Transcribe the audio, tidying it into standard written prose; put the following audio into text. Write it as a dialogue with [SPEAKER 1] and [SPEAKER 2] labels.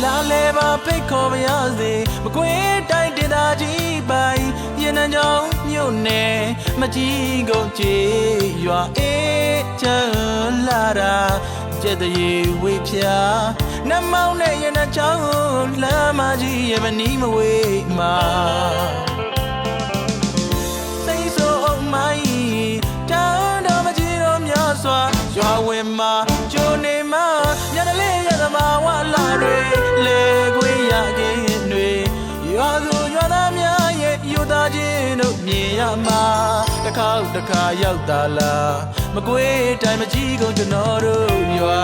[SPEAKER 1] လာလေပါဖိတ်ခေါ်ပါရစေမကွေးတိုင်းဒေသကြီးပိုင်ရင်နှံကြောင်မြို့နယ်မကြီးကုန်ချေရွာအေးချမ်းလာတာကျက်တရေဝေဖြာနှမောင်းနဲ့ရင်နှံချောင်းလမ်းမကြီးရဲ့မနီးမဝေးမှာစိတ်ဆိုးအောင်မိုင်းတောင်းတော်မကြီးတော်များစွာရွာဝင်မှာကျိုးနေမှာညနေလေးရသမာဝလာတွေလေခွေရခြင်းတွေရွာသူရွာသားများရဲ့ယူသားခြင်းတို့မြင်ရမှာတစ်ခါရောက်တာလားမကွေးတိုင်းမကြီးကုန်ကျွန်တော်တို့ရွာ